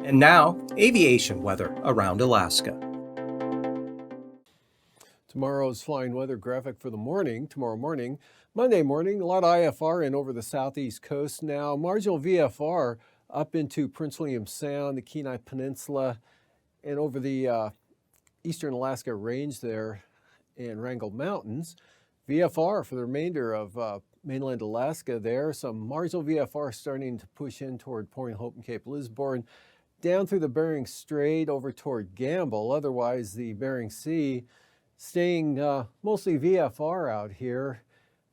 And now, aviation weather around Alaska. Tomorrow's flying weather graphic for the morning, tomorrow morning. Monday morning, a lot of IFR in over the southeast coast now. Marginal VFR up into Prince William Sound, the Kenai Peninsula, and over the eastern Alaska range there and Wrangell Mountains. VFR for the remainder of mainland Alaska there. Some marginal VFR starting to push in toward Point Hope and Cape Lisburne, down through the Bering Strait over toward Gamble. Otherwise, the Bering Sea staying mostly VFR out here.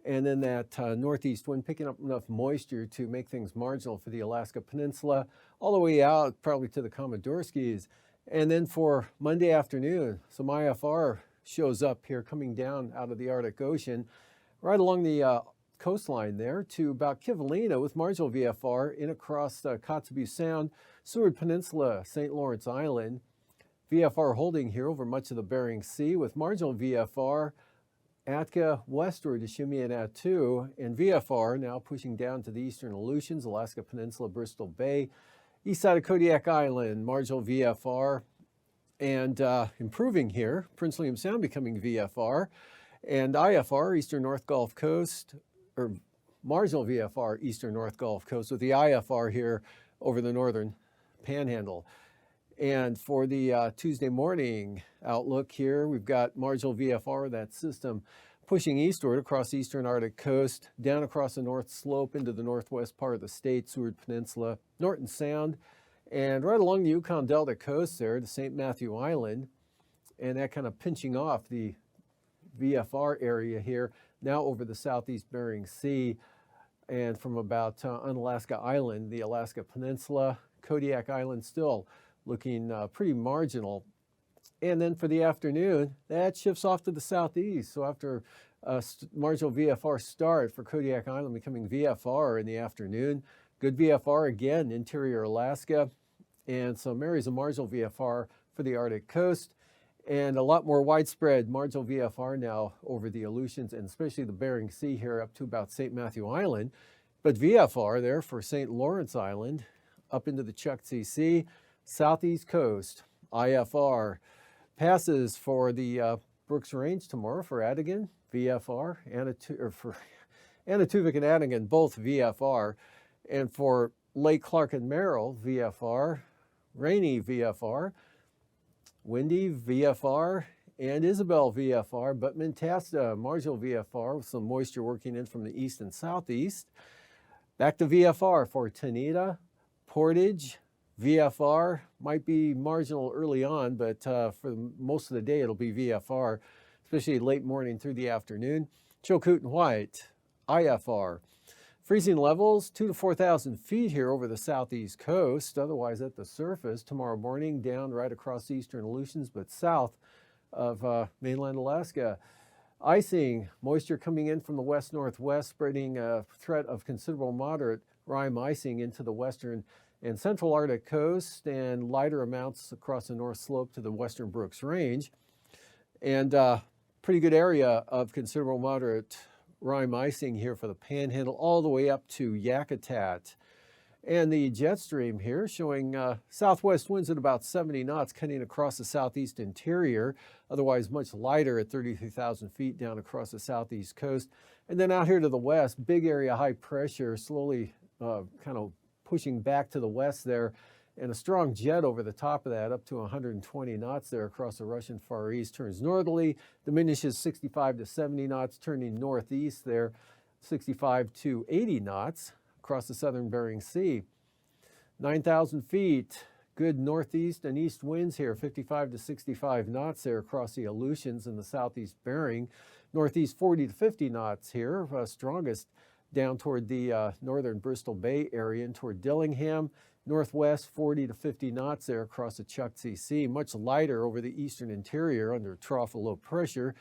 And then that northeast wind picking up enough moisture to make things marginal for the Alaska Peninsula, all the way out probably to the Komodorskis. And then for Monday afternoon, some IFR shows up here coming down out of the Arctic Ocean, right along the coastline there to about Kivalina with marginal VFR in across Kotzebue Sound, Seward Peninsula, St. Lawrence Island. VFR holding here over much of the Bering Sea with marginal VFR Atka westward to Shimian Attu, and VFR now pushing down to the eastern Aleutians, Alaska Peninsula, Bristol Bay, east side of Kodiak Island, marginal VFR, and improving here, Prince William Sound becoming VFR, and IFR, eastern North Gulf Coast, or marginal VFR, eastern North Gulf Coast, with the IFR here over the northern Panhandle. And for the Tuesday morning outlook here, we've got marginal VFR, that system pushing eastward across the eastern Arctic coast, down across the north slope into the northwest part of the state, Seward Peninsula, Norton Sound, and right along the Yukon Delta coast there to St. Matthew Island, and that kind of pinching off the VFR area here, now over the southeast Bering Sea, and from about Unalaska Island, the Alaska Peninsula, Kodiak Island still looking pretty marginal. And then for the afternoon, that shifts off to the southeast. So after marginal VFR start for Kodiak Island becoming VFR in the afternoon, good VFR again, interior Alaska, and some areas of marginal VFR for the Arctic coast, and a lot more widespread marginal VFR now over the Aleutians and especially the Bering Sea here up to about St. Matthew Island. But VFR there for St. Lawrence Island up into the Chukchi Sea, southeast coast, IFR. Passes for the Brooks Range tomorrow for Adigan, VFR, for Anatuvik and Adigan, both VFR. And for Lake Clark and Merrill, VFR, Rainy VFR, Windy VFR, and Isabel VFR, but Mentasta, marginal VFR with some moisture working in from the east and southeast. Back to VFR for Tanita, Portage, VFR, might be marginal early on, but for most of the day it'll be VFR, especially late morning through the afternoon. Chilkoot and White, IFR. Freezing levels 2,000 to 4,000 feet here over the southeast coast. Otherwise at the surface tomorrow morning down right across the eastern Aleutians, but south of mainland Alaska. Icing, moisture coming in from the west-northwest, spreading a threat of considerable moderate rime icing into the western and central Arctic coast, and lighter amounts across the north slope to the western Brooks Range. And pretty good area of considerable moderate rime icing here for the Panhandle, all the way up to Yakutat. And the jet stream here showing southwest winds at about 70 knots cutting across the southeast interior, otherwise much lighter at 33,000 feet down across the southeast coast. And then out here to the west, big area high pressure, slowly kind of pushing back to the west there, and a strong jet over the top of that up to 120 knots there across the Russian Far East, turns northerly, diminishes 65 to 70 knots, turning northeast there, 65 to 80 knots across the southern Bering Sea. 9,000 feet, good northeast and east winds here, 55 to 65 knots there across the Aleutians and the southeast Bering. Northeast 40 to 50 knots here, strongest down toward the northern Bristol Bay area and toward Dillingham. Northwest 40 to 50 knots there across the Chukchi Sea, much lighter over the eastern interior under trough of low pressure.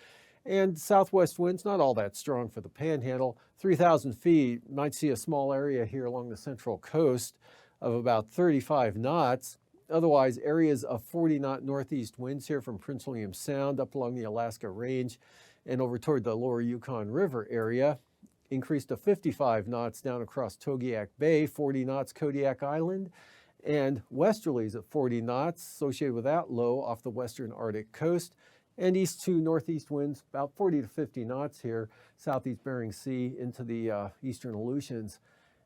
And southwest winds not all that strong for the Panhandle. 3,000 feet, might see a small area here along the central coast of about 35 knots. Otherwise, areas of 40-knot northeast winds here from Prince William Sound up along the Alaska Range and over toward the lower Yukon River area. Increased to 55 knots down across Togiak Bay, 40 knots Kodiak Island, and westerlies at 40 knots associated with that low off the western Arctic coast, and east to northeast winds about 40 to 50 knots here, southeast Bering Sea into the eastern Aleutians.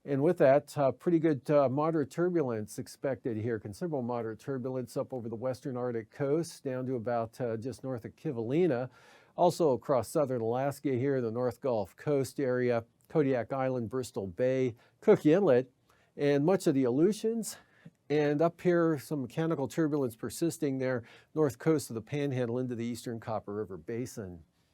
And with that, pretty good moderate turbulence expected here, considerable moderate turbulence up over the western Arctic coast down to about just north of Kivalina. Also across southern Alaska here, the North Gulf Coast area, Kodiak Island, Bristol Bay, Cook Inlet, and much of the Aleutians. And up here, some mechanical turbulence persisting there, north coast of the Panhandle into the eastern Copper River Basin.